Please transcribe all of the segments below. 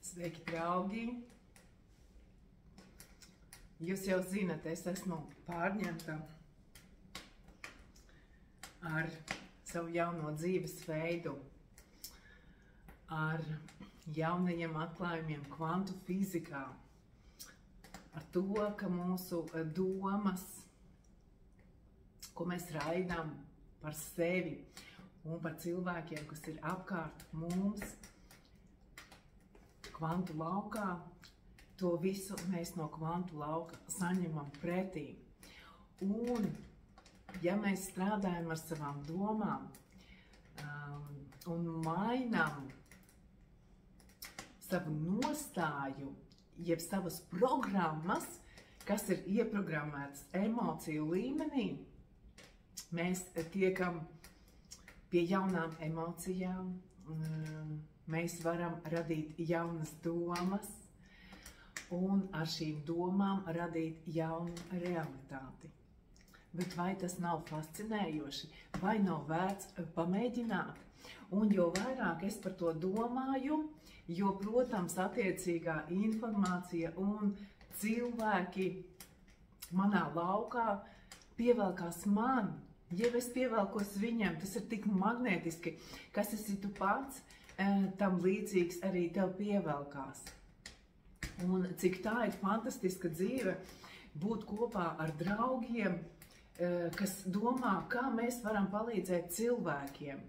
Sveiki, draugi! Jūs jau zinat, es esmu pārņemta ar savu jauno dzīvesveidu, ar jaunajiem atklājumiem kvantu fizikā, ar to, ka mūsu domas, ko mēs raidām par sevi un par cilvēkiem, kas ir apkārt mums, kvantu laukā, to visu mēs no kvantu lauka saņemam pretī. Un, ja mēs strādājam ar savām domām un mainām savu nostāju, jeb savas programmas, kas ir ieprogrammētas emociju līmenī, mēs tiekam pie jaunām emocijām, mēs varam radīt jaunas domas un ar šīm domām radīt jaunu realitāti. Bet vai tas nav fascinējoši? Vai nav vērts pamēģināt? Un jo vairāk es par to domāju, jo, protams, attiecīgā informācija un cilvēki manā laukā pievelkās man, ja es pievelkos viņam, tas ir tik magnētiski, kas esi tu pats, tam līdzīgs arī tev pievelkās. Un cik tā ir fantastiska dzīve būt kopā ar draugiem, kas domā, kā mēs varam palīdzēt cilvēkiem,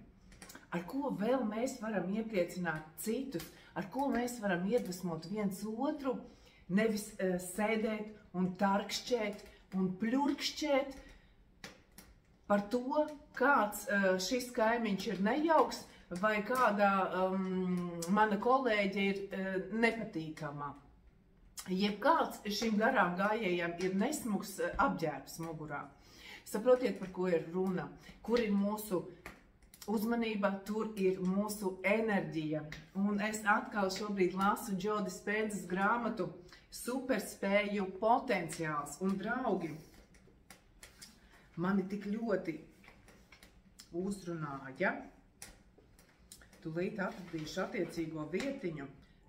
ar ko vēl mēs varam iepriecināt citus, ar ko mēs varam iedvesmot viens otru, nevis sēdēt un tarkšķēt un pļurkšķēt par to, kāds šis kaimiņš ir nejauks, vai kādā mana kolēģe ir nepatīkamā. Jebkāds šim garām gājējam ir nesmugs apģērbs mugurā. Saprotiet, par ko ir runa. Kur ir mūsu uzmanība, tur ir mūsu enerģija. Un es atkal šobrīd lasu Joe Dispenzas grāmatu Superspēju potenciāls. Un, draugi, mani tik ļoti uzrunāja, tūlīt atradīšu attiecīgo vietiņu,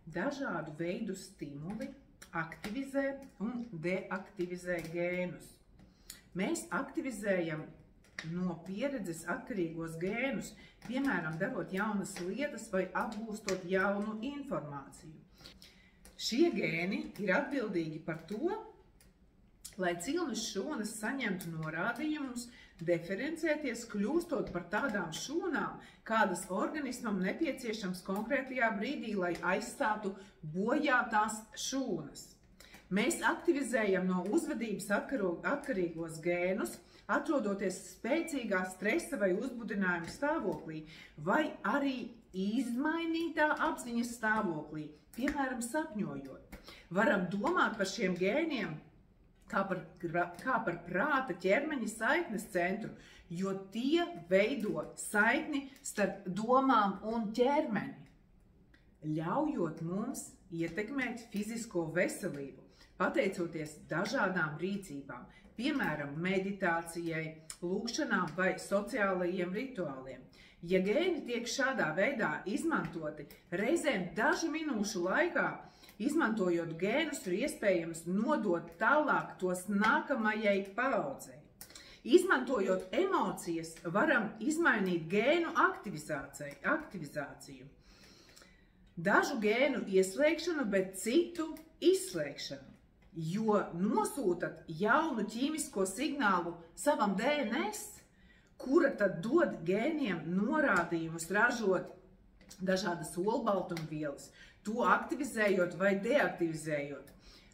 dažādu veidu stimuli aktivizē un deaktivizē gēnus. Mēs aktivizējam no pieredzes atkarīgos gēnus, piemēram, darot jaunas lietas vai apgūstot jaunu informāciju. Šie gēni ir atbildīgi par to, lai cilmes šūnas saņemtu norādījumus, diferencēties, kļūstot par tādām šūnām, kādas organismam nepieciešams konkrētajā brīdī, lai aizstātu bojātās šūnas. Mēs aktivizējam no uzvedības atkarīgos gēnus, atrodoties spēcīgā stresa vai uzbudinājuma stāvoklī, vai arī izmainītā apziņas stāvoklī, piemēram, sapņojot. Varam domāt par šiem gēniem kā par prāta ķermeņa saiknes centru, jo tie veido saikni starp domām un ķermeni, ļaujot mums ietekmēt fizisko veselību, pateicoties dažādām rīcībām, piemēram, meditācijai, lūgšanām vai sociālajiem rituāliem. Ja gēni tiek šādā veidā izmantoti reizēm dažu minūšu laikā, izmantojot gēnus, ir iespējams nodot tālāk tos nākamajai paaudzei. Izmantojot emocijas, varam izmainīt gēnu aktivizāciju. Dažu gēnu ieslēgšanu, bet citu izslēgšanu, jo nosūtat jaunu ķīmisko signālu savam DNS, kura tad dod gēniem norādījumus ražot dažādas olbaltumvielas, to aktivizējot vai deaktivizējot,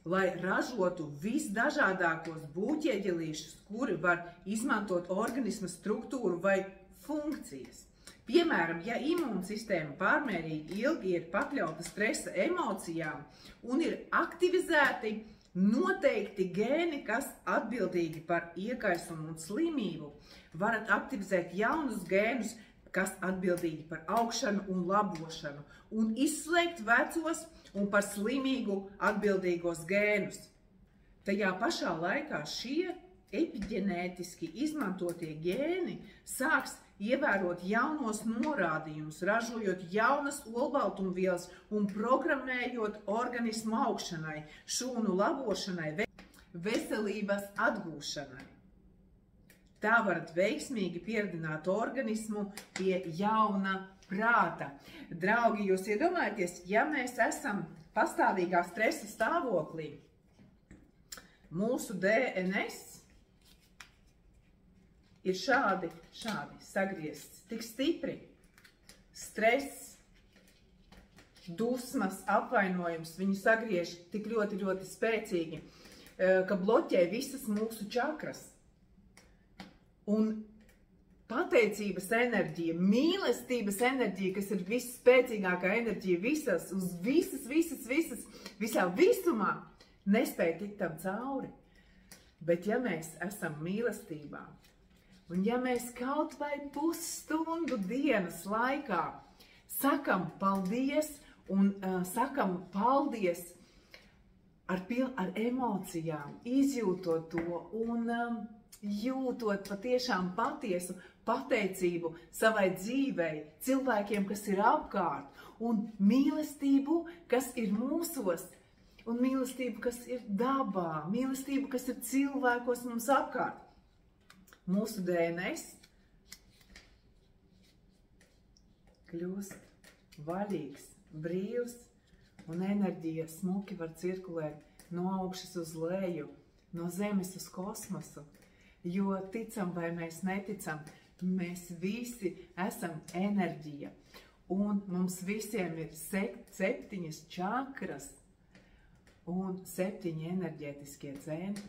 lai ražotu visdažādākos būķieģelīšus, kuri var izmantot organisma struktūru vai funkcijas. Piemēram, ja imūnsistēma pārmērīgi ilgi ir pakļauta stresa emocijām un ir aktivizēti noteikti gēni, kas atbildīgi par iekaisumu un slimību, varat aktivizēt jaunus gēnus, kas atbildīgi par augšanu un labošanu, un izslēgt vecos un par slimīgu atbildīgos gēnus. Tajā pašā laikā šie epiģenētiski izmantotie gēni sāks ievērot jaunos norādījumus, ražojot jaunas olbaltumvielas un programmējot organismu augšanai, šūnu labošanai, veselības atgūšanai. Tā varat veiksmīgi pieredzināt organismu pie jauna prāta. Draugi, jūs iedomājaties, ja mēs esam pastāvīgā stresa stāvoklī, mūsu DNS ir šādi sagriezts, tik stipri. Stress, dusmas, apvainojums, viņi sagriež tik ļoti, ļoti spēcīgi, ka bloķē visas mūsu čakras. Un pateicības enerģija, mīlestības enerģija, kas ir visspēcīgākā enerģija visā visumā, nespēja tikt tam cauri. Bet ja mēs esam mīlestībā, un ja mēs kaut vai pusstundu dienas laikā sakam paldies un sakam paldies ar emocijām, izjūtot to un jūtot patiešām patiesu pateicību savai dzīvei, cilvēkiem, kas ir apkārt, un mīlestību, kas ir mūsos, un mīlestību, kas ir dabā, mīlestību, kas ir cilvēkos mums apkārt. Mūsu DNS kļūst vaļīgs, brīvs, un enerģija smuki var cirkulēt no augšas uz leju, no zemes uz kosmosu. Jo ticam vai mēs neticam, mēs visi esam enerģija. Un mums visiem ir 7 čakras un 7 enerģētiskie centri.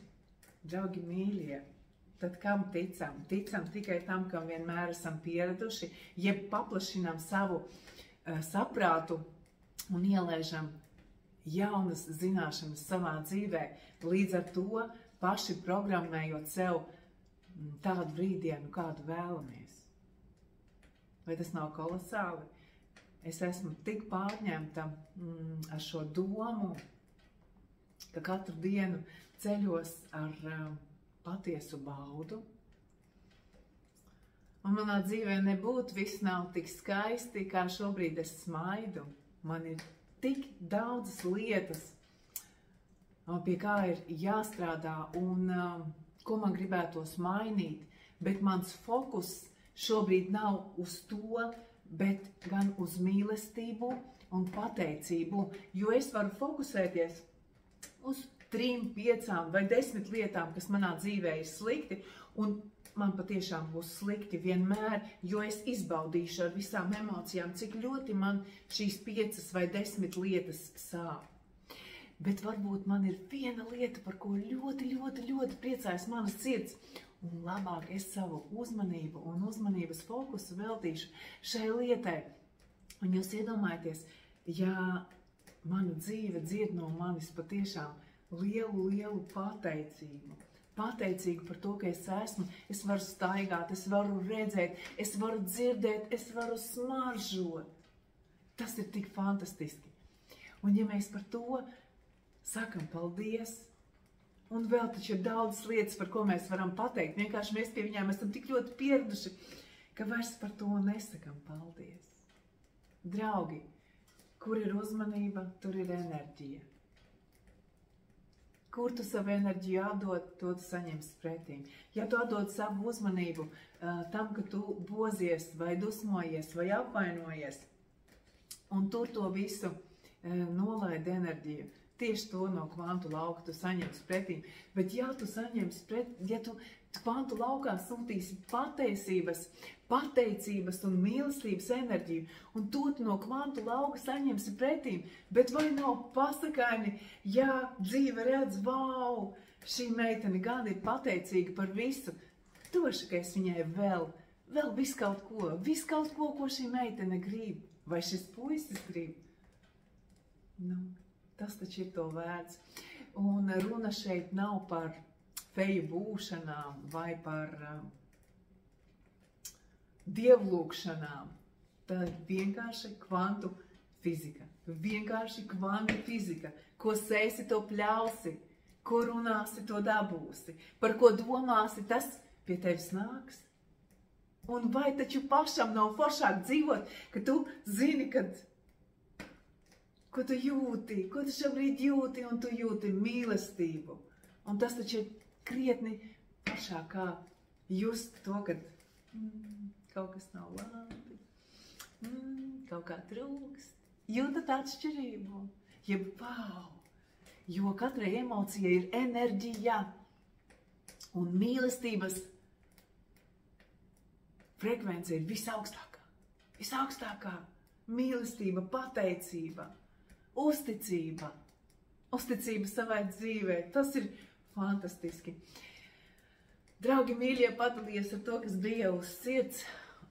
Draugi mīļie, tad kam ticam? Ticam tikai tam, kam vienmēr esam pieraduši, jeb paplašinām savu saprātu un ielaižam jaunas zināšanas savā dzīvē, līdz ar to paši programmējot sev tādu brīdienu, kādu vēlamies. Vai tas nav kolosāli? Es esmu tik pārņemta ar šo domu, ka katru dienu ceļos ar patiesu baudu. Un manā dzīvē nebūtu viss nav tik skaisti, kā šobrīd es smaidu. Man ir tik daudzas lietas, pie kā ir jāstrādā un ko man gribētos mainīt, bet mans fokus šobrīd nav uz to, bet gan uz mīlestību un pateicību, jo es varu fokusēties uz 3, 5 vai 10 lietām, kas manā dzīvē ir slikti, un man patiešām būs slikti vienmēr, jo es izbaudīšu ar visām emocijām, cik ļoti man šīs 5 vai 10 lietas sāp. Bet varbūt man ir viena lieta, par ko ļoti, ļoti, ļoti priecājas manas sirds, un labāk es savu uzmanību un uzmanības fokusu veltīšu šai lietai. Un jūs iedomājaties, ja mana dzīve dzird no manis patiešām lielu, lielu pateicību. Pateicīgu par to, ka es esmu, es varu staigāt, es varu redzēt, es varu dzirdēt, es varu smaržot. Tas ir tik fantastiski. Un ja mēs par to sakam paldies, un vēl taču ir daudz lietas, par ko mēs varam pateikt. Vienkārši mēs pie viņām esam tik ļoti pieraduši, ka vairs par to nesakam paldies. Draugi, kur ir uzmanība, tur ir enerģija. Kur tu savu enerģiju atdod, to tu saņemsi pretīm. Ja tu atdod savu uzmanību tam, ka tu bozies vai dusmojies vai apvainojies, un tur to visu nolaidi enerģiju, tieši to no kvantu lauka tu saņemsi pretīm. Bet ja tu saņemsi pretīm, ja tu kvantu laukā sūtīsi pateicības un mīlestības enerģiju, un to tu no kvantu lauka saņemsi pretīm, bet vai nav pasakaini, ja dzīve redz, vau, šī meitene gan ir pateicīga par visu, došu, ka es viņai vēl visu kaut ko, ko šī meitene grib, vai šis puisis grib. Nu, tas taču ir to vērts. Un runa šeit nav par feju būšanām vai par dievlūkšanām. Tā ir vienkārši kvantu fizika. Vienkārši kvantu fizika. Ko sēsi, to pļausi. Ko runāsi, to dabūsi. Par ko domāsi, tas pie tevis nāks. Un vai taču pašam nav foršāk dzīvot, ka tu zini, ko tu jūti, ko tu šobrīd jūti, un tu jūti mīlestību. Un tas taču ir krietni foršāk, kā just to, ka kaut kas nav labi, kaut kā trūkst. Jūtat atšķirību, jeb wow, jo katrai emocijai ir enerģija un mīlestības frekvence ir visaugstākā. Visaugstākā mīlestība, pateicība, uzticība savai dzīvē. Tas ir fantastiski. Draugi mīļie, padalījos ar to, kas bija uz sirds,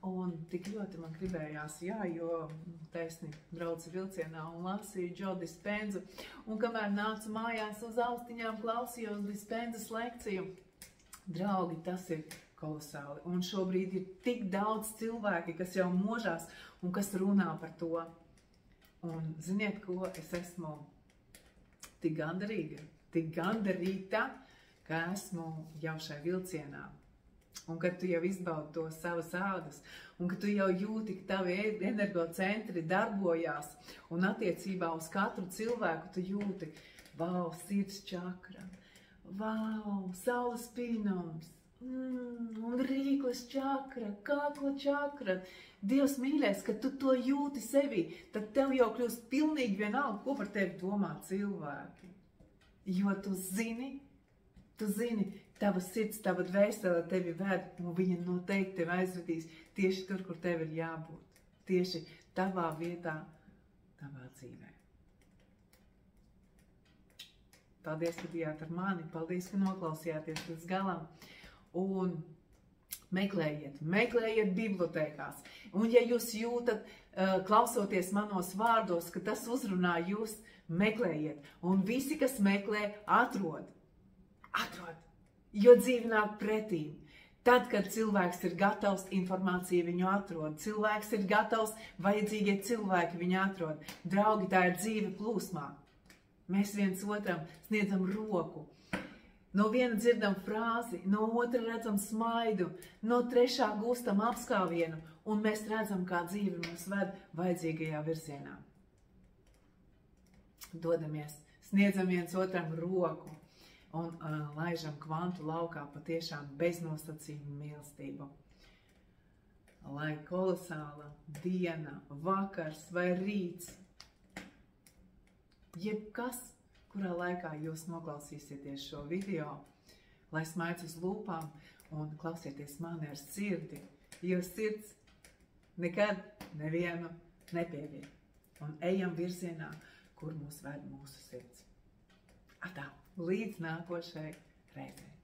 un tik ļoti man gribējās, jo taisni braucu vilcienā un lasīju Joe Dispenzu, un kamēr nācu mājās uz austiņām, klausījos Dispenzas lekciju. Draugi, tas ir kolosāli, un šobrīd ir tik daudz cilvēki, kas jau možās un kas runā par to. Un ziniet, ko es esmu tik gandarīta, ka esmu jau šai vilcienā. Un kad tu jau izbaudi to savas ādas, un kad tu jau jūti, ka tavi energocentri darbojās, un attiecībā uz katru cilvēku tu jūti, vau, sirds čakra, vau, saules pīnums, un rīkles čakra, kakla čakra. Dievs mīļais, kad tu to jūti sevī, tad tev jau kļūst pilnīgi vienalga, ko par tevi domā cilvēki. Jo tu zini, tava sirds, tava dvēsele tevi ved, un viņa noteikti tevi aizvedīs tieši tur, kur tev ir jābūt. Tieši tavā vietā, tavā dzīvē. Paldies, ka bijāt ar mani, paldies, ka noklausījāties līdz galam. Un meklējiet bibliotēkās. Un ja jūs jūtat, klausoties manos vārdos, ka tas uzrunā jūs, meklējiet. Un visi, kas meklē, atrod. Jo dzīve nāk pretīm. Tad, kad cilvēks ir gatavs, informācija viņu atrod. Cilvēks ir gatavs, vajadzīgie cilvēki viņu atrod. Draugi, tā ir dzīve plūsmā. Mēs viens otram sniedzam roku. No viena dzirdam frāzi, no otra redzam smaidu, no trešā gūstam apskāvienu, un mēs redzam, kā dzīve mūs ved vajadzīgajā virzienā. Dodamies, sniedzam viens otram roku. Un laižam kvantu laukā patiešām bez nosacījuma mīlestību. Lai kolosāla diena, vakars vai rīts, jebkas, kurā laikā jūs noklausīsieties šo video, lai smaids uz lūpām un klausieties mani ar sirdi, jo sirds nekad nevienu nepieviet. Un ejam virzienā, kur mūs ved mūsu sirds. Atā! Līdz nākošai reizei.